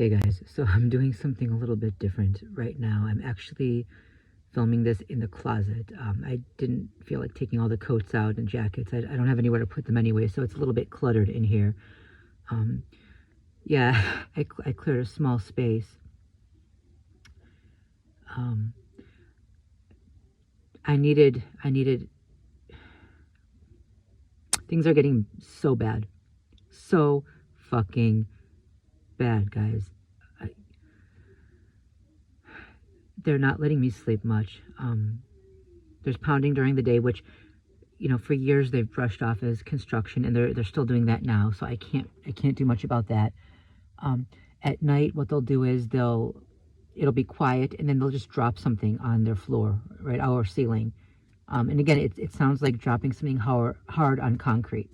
Hey guys, so I'm doing something a little bit different right now. I'm actually filming this in the closet. I didn't feel like taking all the coats out and jackets. I don't have anywhere to put them anyway, so it's a little bit cluttered in here. Yeah, I cleared a small space. I needed, things are getting so bad. So fucking bad, guys. They're not letting me sleep much. There's pounding during the day, which, you know, for years they've brushed off as construction, and they're still doing that now. So I can't do much about that. At night, what they'll do is it'll be quiet, and then they'll just drop something on their floor, right, our ceiling. And again, it sounds like dropping something hard on concrete,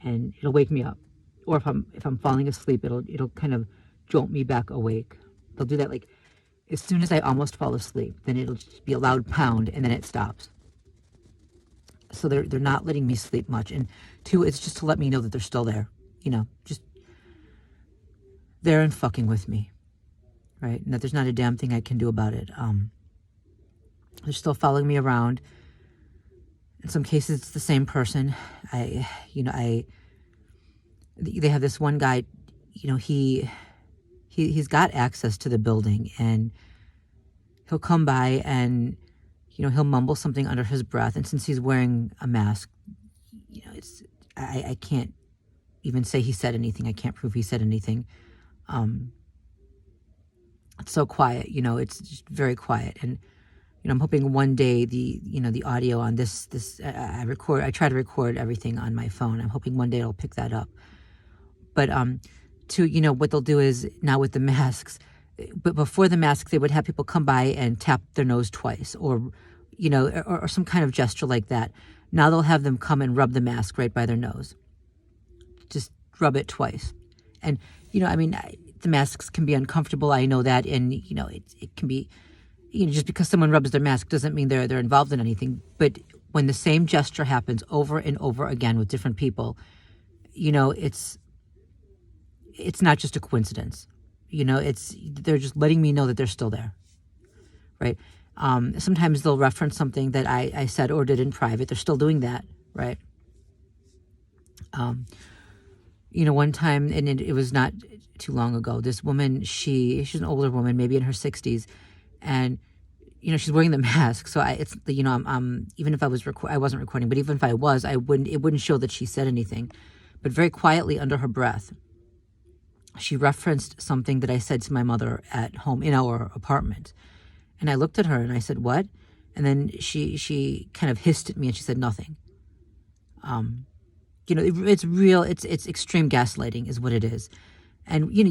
and it'll wake me up. Or if I'm falling asleep, it'll kind of jolt me back awake. They'll do that like as soon as I almost fall asleep. Then it'll just be a loud pound, and then it stops. So they're not letting me sleep much. And two, it's just to let me know that they're still there. You know, just there and fucking with me, right? And that there's not a damn thing I can do about it. They're still following me around. In some cases, it's the same person. They have this one guy, you know, he's got access to the building, and he'll come by and, you know, he'll mumble something under his breath. And since he's wearing a mask, you know, I can't even say he said anything. I can't prove he said anything. It's so quiet, you know, it's just very quiet. And, you know, I'm hoping one day the audio on this, I try to record everything on my phone. I'm hoping one day it'll pick that up. But, you know, what they'll do is now with the masks, but before the masks, they would have people come by and tap their nose twice, or, you know, or some kind of gesture like that. Now they'll have them come and rub the mask right by their nose. Just rub it twice. And, you know, I mean, the masks can be uncomfortable. I know that. And, you know, it can be, you know, just because someone rubs their mask doesn't mean they're involved in anything. But when the same gesture happens over and over again with different people, you know, it's not just a coincidence. You know, they're just letting me know that they're still there, right? Sometimes they'll reference something that I said or did in private. They're still doing that, right? You know, one time, and it was not too long ago, this woman, she's an older woman, maybe in her 60s, and, you know, she's wearing the mask. So you know, I'm even if I wasn't recording, but even if I was, it wouldn't show that she said anything. But very quietly under her breath, she referenced something that I said to my mother at home in our apartment. And I looked at her and I said, "What?" And then she kind of hissed at me and she said nothing. You know, it's real. It's extreme gaslighting is what it is. And, you know,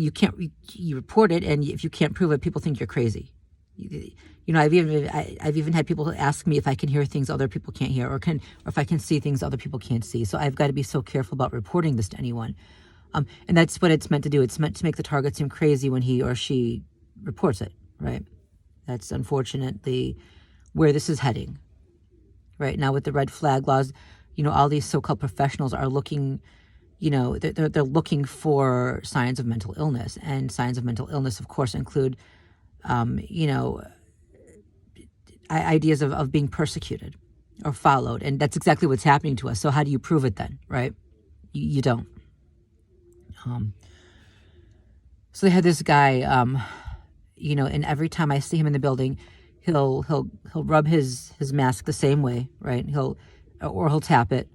you report it, and if you can't prove it, people think you're crazy. You know, I've even had people ask me if I can hear things other people can't hear, or if I can see things other people can't see. So I've got to be so careful about reporting this to anyone. And that's what it's meant to do. It's meant to make the target seem crazy when he or she reports it, right? That's unfortunately where this is heading. Right now with the red flag laws, you know, all these so-called professionals are looking, you know, they're looking for signs of mental illness. And signs of mental illness, of course, include, you know, ideas of being persecuted or followed. And that's exactly what's happening to us. So how do you prove it then, right? You don't. So they had this guy, you know, and every time I see him in the building, he'll rub his mask the same way, right? He'll tap it.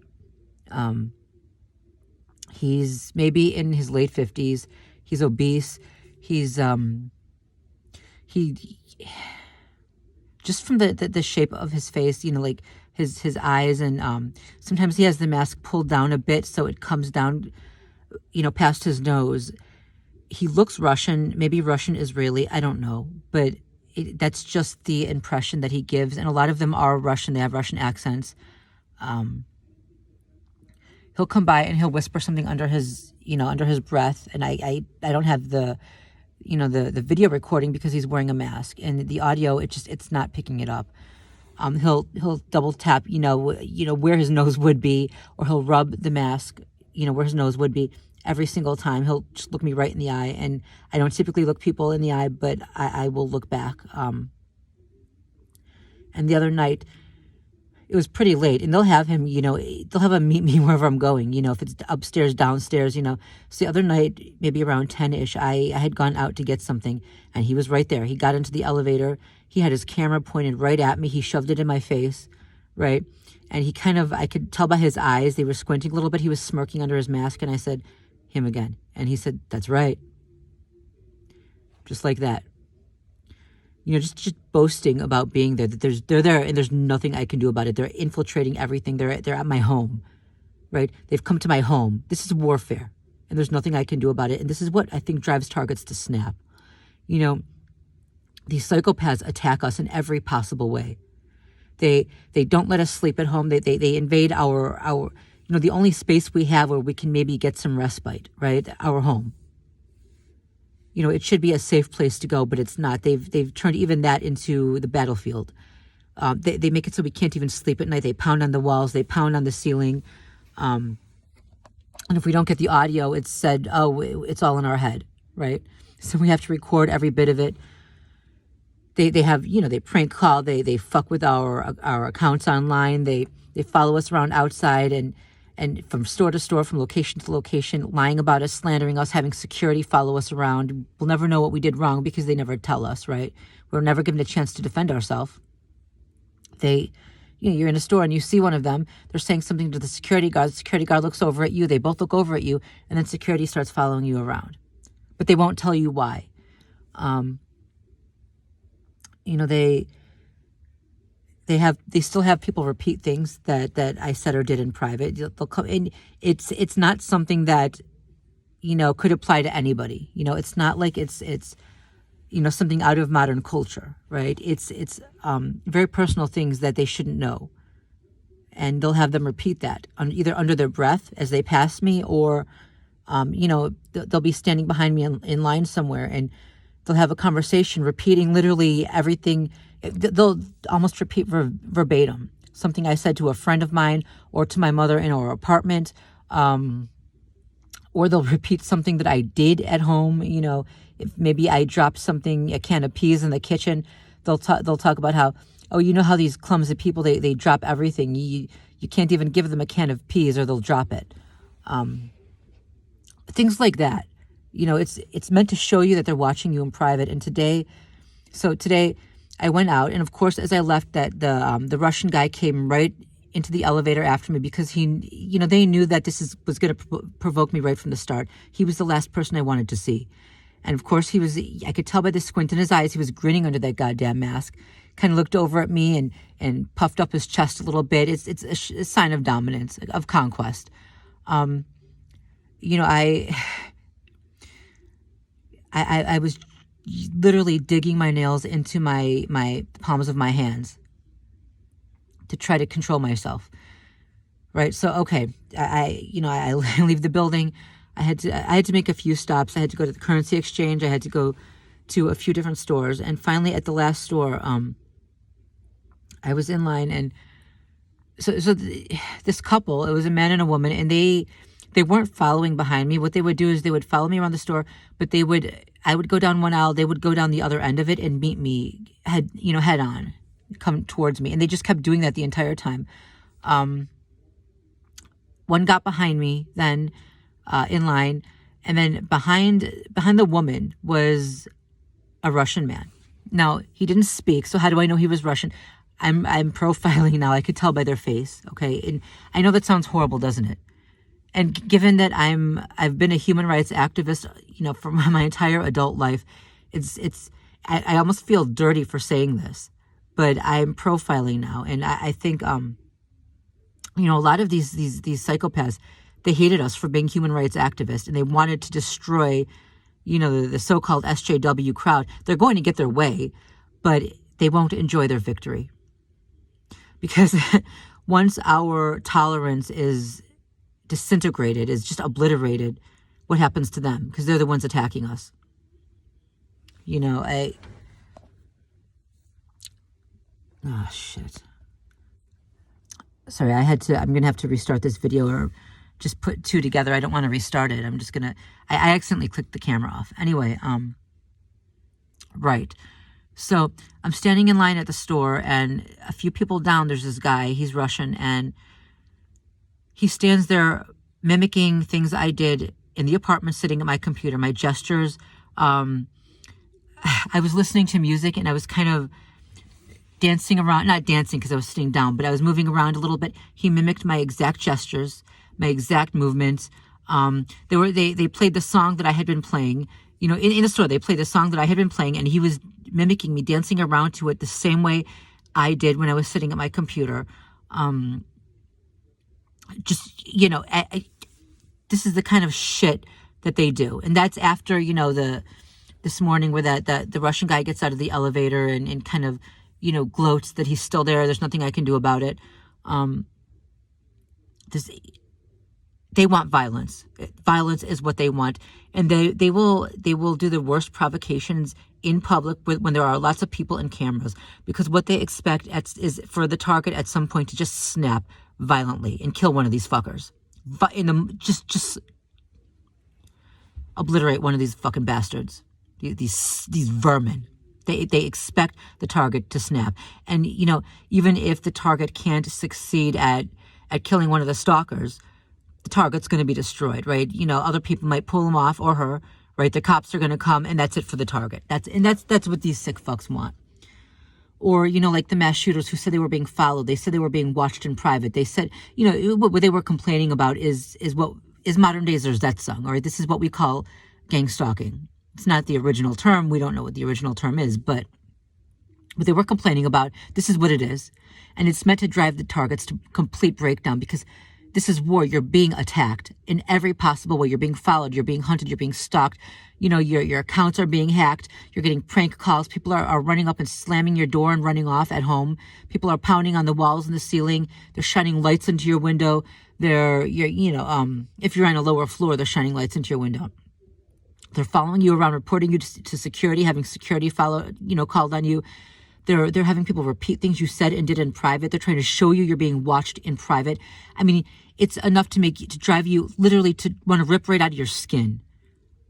He's maybe in his late 50s. He's obese. He's just from the shape of his face, you know, like his eyes, and sometimes he has the mask pulled down a bit so it comes down, you know, past his nose. He looks Russian, maybe Russian Israeli, I don't know, but that's just the impression that he gives. And a lot of them are Russian. They have Russian accents. He'll come by and he'll whisper something under his breath. And I don't have the video recording because he's wearing a mask, and the audio, it's not picking it up. He'll double tap, you know, where his nose would be, or he'll rub the mask, you know, where his nose would be. every single time. He'll just look me right in the eye, and I don't typically look people in the eye, but I will look back. And the other night, it was pretty late, and they'll have him, they'll have him meet me wherever I'm going, if it's upstairs, downstairs, So the other night, maybe around 10-ish, I had gone out to get something, and he was right there. He got into the elevator. He had his camera pointed right at me. He shoved it in my face, right? And he I could tell by his eyes, they were squinting a little bit. He was smirking under his mask, and I said, him again. And he said, that's right. Just like that. Just boasting about being there, that they're there and there's nothing I can do about it. They're infiltrating everything. They're at my home, right? They've come to my home. This is warfare, and there's nothing I can do about it. And this is what I think drives targets to snap. These psychopaths attack us in every possible way. They don't let us sleep at home. They invade our the only space we have where we can maybe get some respite, right? Our home. It should be a safe place to go, but it's not. They've turned even that into the battlefield. They make it so we can't even sleep at night. They pound on the walls. They pound on the ceiling. And if we don't get the audio, it's said, oh, it's all in our head, right? So we have to record every bit of it. They have, they prank call. They fuck with our accounts online. They follow us around outside and from store to store, from location to location, lying about us, slandering us, having security follow us around. We'll never know what we did wrong because they never tell us, right? We're never given a chance to defend ourselves. You're in a store and you see one of them, they're saying something to the security guard. The security guard looks over at you. They both look over at you, and then security starts following you around. But they won't tell you why. They still have people repeat things that I said or did in private. They'll come, and it's not something that could apply to anybody. It's not like it's something out of modern culture, right? It's very personal things that they shouldn't know, and they'll have them repeat that either under their breath as they pass me, or they'll be standing behind me in line somewhere, and they'll have a conversation repeating literally everything. They'll almost repeat verbatim something I said to a friend of mine or to my mother in our apartment, or they'll repeat something that I did at home. If maybe I dropped a can of peas in the kitchen, they'll talk about how, oh, how these clumsy people, they drop everything. You can't even give them a can of peas or they'll drop it. Things like that. It's meant to show you that they're watching you in private. And today I went out, and of course, as I left, the Russian guy came right into the elevator after me because they knew that this was going to provoke me right from the start. He was the last person I wanted to see, and of course, I could tell by the squint in his eyes, he was grinning under that goddamn mask. Kind of looked over at me and puffed up his chest a little bit. It's a sign of dominance, of conquest. I was literally digging my nails into my palms of my hands to try to control myself, right? So okay, I leave the building. I had to make a few stops. I had to go to the currency exchange. I had to go to a few different stores, and finally at the last store, I was in line, and so this couple, it was a man and a woman, and they weren't following behind me. What they would do is they would follow me around the store, but I would go down one aisle, they would go down the other end of it and meet me head on, come towards me. And they just kept doing that the entire time. One got behind me then in line, and then behind the woman was a Russian man. Now, he didn't speak, so how do I know he was Russian? I'm profiling now. I could tell by their face, okay? And I know that sounds horrible, doesn't it? And given that I've been a human rights activist, for my entire adult life, I almost feel dirty for saying this, but I'm profiling now, and I think a lot of these psychopaths, they hated us for being human rights activists, and they wanted to destroy, the so-called SJW crowd. They're going to get their way, but they won't enjoy their victory, because once our tolerance is disintegrated, is just obliterated, what happens to them? Because they're the ones attacking us. Oh shit. Sorry, I'm gonna have to restart this video, or just put two together. I don't want to restart it. I'm just gonna. I accidentally clicked the camera off. Anyway, right. So I'm standing in line at the store, and a few people down, there's this guy. He's Russian, and he stands there mimicking things I did in the apartment, sitting at my computer, my gestures. I was listening to music, and I was kind of dancing around, not dancing because I was sitting down, but I was moving around a little bit. He mimicked my exact gestures, my exact movements. They played the song that I had been playing. You know, in the store, they played the song that I had been playing, and he was mimicking me, dancing around to it the same way I did when I was sitting at my computer. Just, you know, this is the kind of shit that they do. And that's after, you know, this morning where the Russian guy gets out of the elevator and kind of, you know, gloats that he's still there. There's nothing I can do about it. They want violence. Violence is what they want. And they will do the worst provocations in public when there are lots of people and cameras, because what they expect is for the target at some point to just snap violently and kill one of these fuckers. Just obliterate one of these fucking bastards. These vermin. They expect the target to snap. And, you know, even if the target can't succeed at killing one of the stalkers, the target's going to be destroyed, right? You know, other people might pull him off, or her, right? The cops are going to come, and that's it for the target. That's what these sick fucks want. Or, you know, like the mass shooters who said they were being followed. They said they were being watched in private. They said, you know, what they were complaining about is what is modern day Zerzetzung, or this is what we call gang stalking. It's not the original term. We don't know what the original term is, but what they were complaining about, this is what it is. And it's meant to drive the targets to complete breakdown, because this is war. You're being attacked in every possible way. You're being followed. You're being hunted. You're being stalked. You know, your accounts are being hacked. You're getting prank calls. People are running up and slamming your door and running off at home. People are pounding on the walls and the ceiling. They're shining lights into your window. If you're on a lower floor, they're shining lights into your window. They're following you around, reporting you to security, having security called on you. They're having people repeat things you said and did in private. They're trying to show you you're being watched in private. I mean, it's enough to drive you literally to want to rip right out of your skin.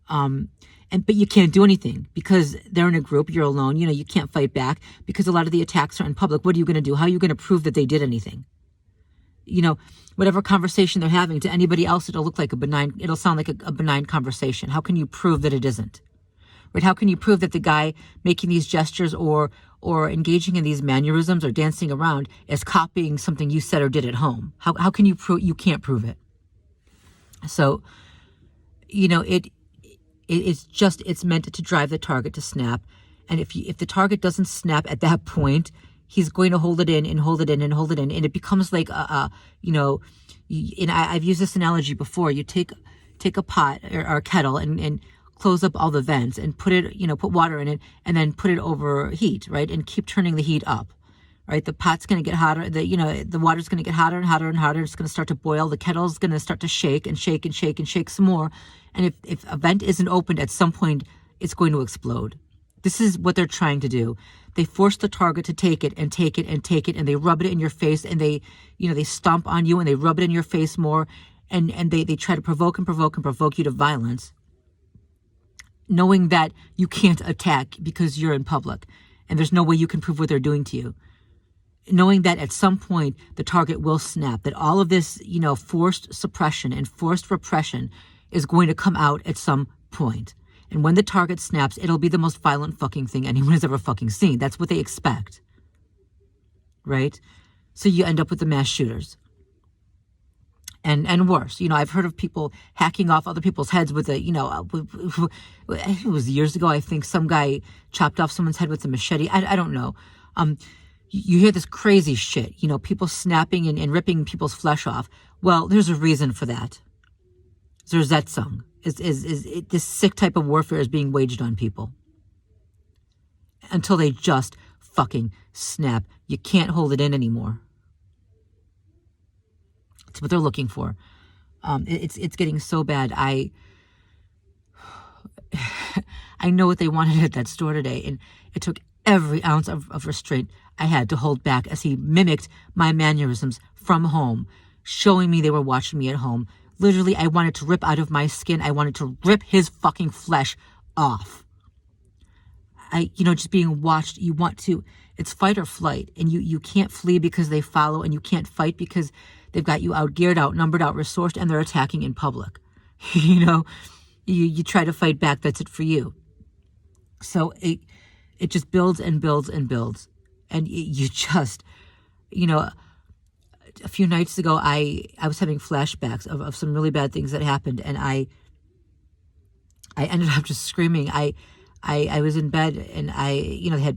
But you can't do anything because they're in a group. You're alone. You know, you can't fight back because a lot of the attacks are in public. What are you going to do? How are you going to prove that they did anything? You know, whatever conversation they're having, to anybody else, it'll sound like a benign conversation. How can you prove that it isn't? Right? How can you prove that the guy making these gestures or engaging in these mannerisms or dancing around is copying something you said or did at home? How can you prove? You can't prove it. So, you know, it's meant to drive the target to snap. And if the target doesn't snap at that point, he's going to hold it in and hold it in and hold it in. And it becomes like, I've used this analogy before. You take a pot or a kettle and close up all the vents and put water in it and then put it over heat, right? And keep turning the heat up, right? The pot's going to get hotter. The water's going to get hotter and hotter and hotter. It's going to start to boil. The kettle's going to start to shake and shake and shake and shake some more. And if a vent isn't opened at some point, it's going to explode. This is what they're trying to do. They force the target to take it and take it and take it, and they rub it in your face, and they stomp on you and they rub it in your face more, and they try to provoke you to violence, knowing that you can't attack because you're in public and there's no way you can prove what they're doing to you. Knowing that at some point the target will snap, that all of this, forced suppression and forced repression is going to come out at some point. And when the target snaps, it'll be the most violent fucking thing anyone has ever fucking seen. That's what they expect. Right? So you end up with the mass shooters. And worse. I've heard of people hacking off other people's heads with it was years ago, I think some guy chopped off someone's head with a machete. I don't know. You hear this crazy shit, people snapping and ripping people's flesh off. Well, there's a reason for that. Zerzetzung. This sick type of warfare is being waged on people until they just fucking snap. You can't hold it in anymore. That's what they're looking for. It's getting so bad. I know what they wanted at that store today, and it took every ounce of restraint I had to hold back as he mimicked my mannerisms from home, showing me they were watching me at home, Literally, I wanted to rip out of my skin. I wanted to rip his fucking flesh off. Just being watched, it's fight or flight. And you can't flee because they follow, and you can't fight because they've got you outgeared, outnumbered, out-resourced, and they're attacking in public. You try to fight back, that's it for you. So it just builds and builds and builds. And you just, a few nights ago, I was having flashbacks of some really bad things that happened, and I ended up just screaming. I was in bed, and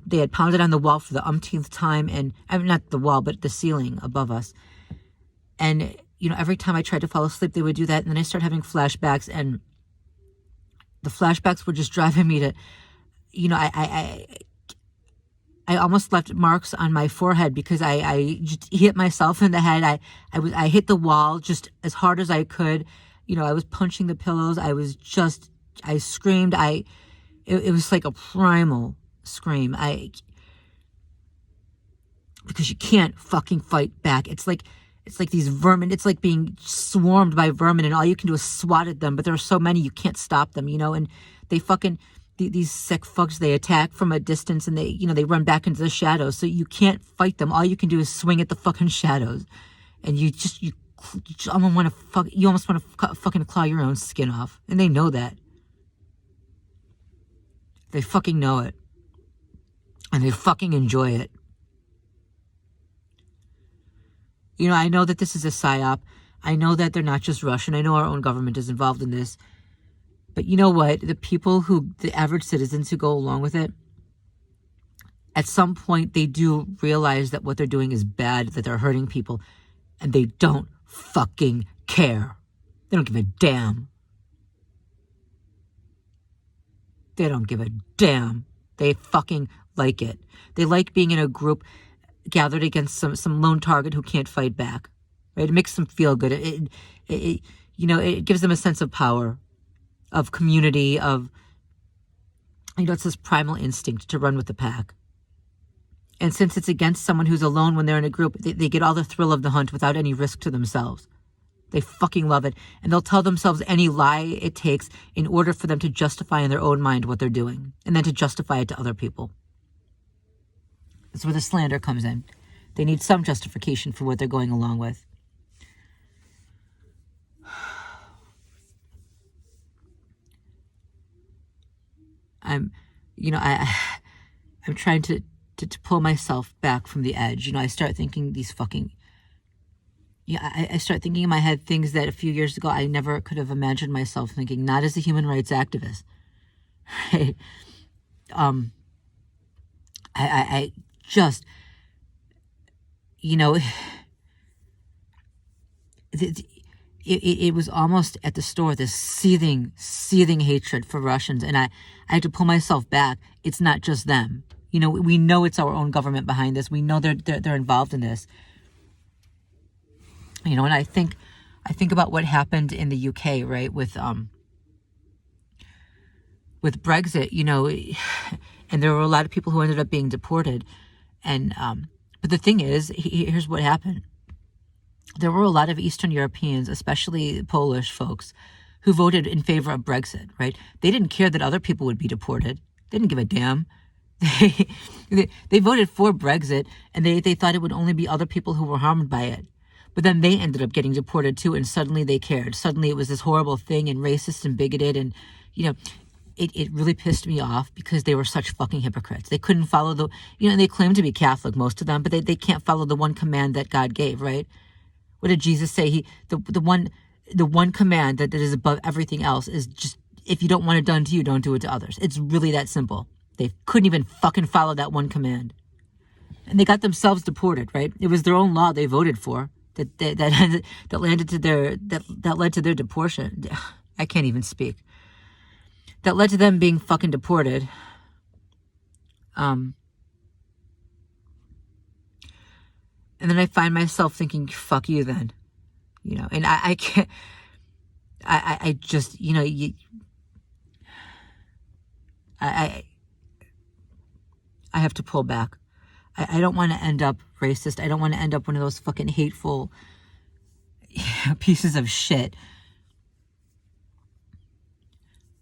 they had pounded on the wall for the umpteenth time, and I mean, not the wall, but the ceiling above us. And every time I tried to fall asleep, they would do that, and then I started having flashbacks, and the flashbacks were just driving me to, I almost left marks on my forehead because I just hit myself in the head. I hit the wall just as hard as I could. I was punching the pillows. I screamed. It was like a primal scream. Because you can't fucking fight back. It's like these vermin. It's like being swarmed by vermin, and all you can do is swat at them. But there are so many, you can't stop them, and they fucking, these sick fucks, they attack from a distance, and they run back into the shadows. So you can't fight them. All you can do is swing at the fucking shadows, and you almost want to fucking claw your own skin off, and they know that. They fucking know it, and they fucking enjoy it. I know that this is a psyop. I know that they're not just Russian. I know our own government is involved in this. But you know what? The average citizens who go along with it, at some point they do realize that what they're doing is bad, that they're hurting people, and they don't fucking care. They don't give a damn. They don't give a damn. They fucking like it. They like being in a group gathered against some lone target who can't fight back. Right? It makes them feel good. It gives them a sense of power, of community, of, it's this primal instinct to run with the pack. And since it's against someone who's alone when they're in a group, they get all the thrill of the hunt without any risk to themselves. They fucking love it. And they'll tell themselves any lie it takes in order for them to justify in their own mind what they're doing, and then to justify it to other people. That's where the slander comes in. They need some justification for what they're going along with. I'm trying to pull myself back from the edge. I start thinking these fucking... I start thinking in my head things that a few years ago I never could have imagined myself thinking, not as a human rights activist. Right? I just, it was almost at the store, this seething hatred for Russians. And I had to pull myself back. It's not just them. We know it's our own government behind this. We know they're involved in this. And I think about what happened in the UK, right, with Brexit, and there were a lot of people who ended up being deported. And but the thing is, here's what happened. There were a lot of Eastern Europeans, especially Polish folks, who voted in favor of Brexit, right? They didn't care that other people would be deported. They didn't give a damn. They voted for Brexit, and they thought it would only be other people who were harmed by it. But then they ended up getting deported too, and suddenly they cared. Suddenly it was this horrible thing, and racist and bigoted, and, it really pissed me off because they were such fucking hypocrites. They couldn't follow and they claim to be Catholic, most of them, but they can't follow the one command that God gave, right? What did Jesus say? The one command that is above everything else is just, if you don't want it done to you, don't do it to others. It's really that simple. They couldn't even fucking follow that one command. And they got themselves deported, right? It was their own law they voted for. That led to their deportation. I can't even speak. That led to them being fucking deported. And then I find myself thinking, fuck you then. And I can't, I just, I have to pull back. I don't want to end up racist. I don't want to end up one of those fucking hateful pieces of shit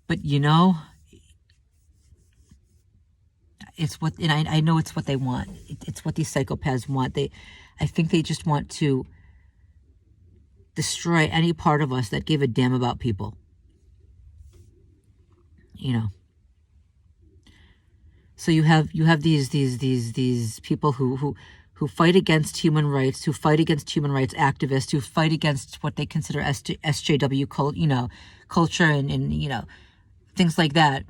But it's what, and I know it's what they want. It's what these psychopaths want. I think they just want to destroy any part of us that gave a damn about people. So you have these people who fight against human rights, who fight against human rights activists, who fight against what they consider SJW culture and things like that,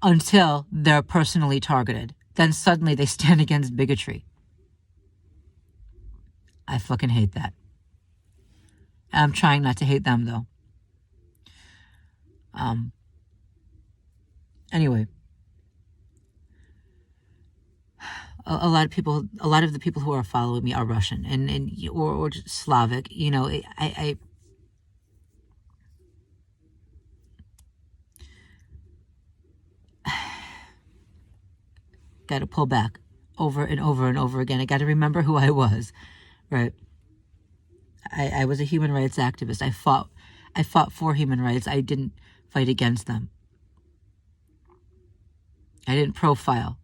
until they're personally targeted. Then suddenly they stand against bigotry. I fucking hate that. I'm trying not to hate them, though. Anyway, a lot of the people who are following me are Russian or just Slavic. I got to pull back over and over and over again. I got to remember who I was, right? I was a human rights activist. I fought for human rights. I didn't fight against them. I didn't profile.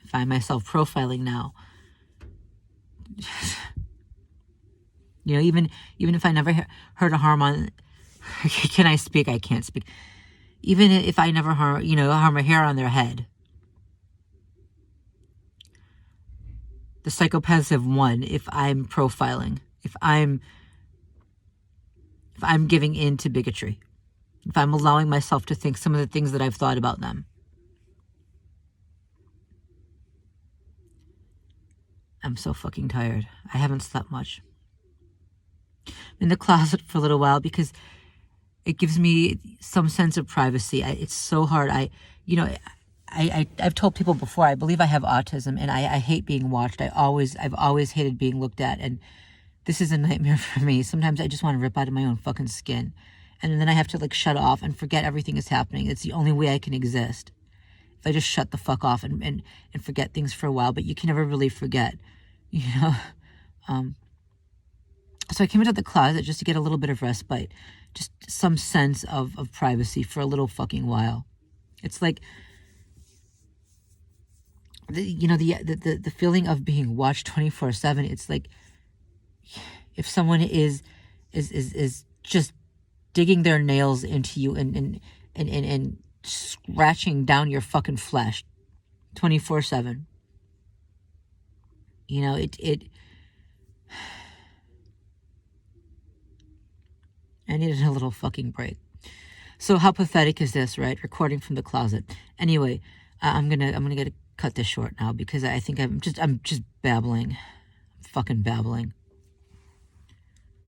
I find myself profiling now. Even if I never heard a harm on, can I speak? I can't speak. Even if I never harm a hair on their head, the psychopaths have won. If I'm profiling, if I'm giving in to bigotry, if I'm allowing myself to think some of the things that I've thought about them. I'm so fucking tired. I haven't slept much. I'm in the closet for a little while because it gives me some sense of privacy. It's so hard. I've told people before, I believe I have autism, and I hate being watched. I've always hated being looked at, and this is a nightmare for me. Sometimes I just want to rip out of my own fucking skin, and then I have to shut off and forget everything is happening. It's the only way I can exist. If I just shut the fuck off and forget things for a while, but you can never really forget, So I came into the closet just to get a little bit of respite, just some sense of privacy for a little fucking while. It's like, the feeling of being watched 24/7. It's like if someone is just digging their nails into you and scratching down your fucking flesh 24/7. I needed a little fucking break. So how pathetic is this, right? Recording from the closet. Anyway, I'm gonna cut this short now because I think I'm just babbling, fucking babbling.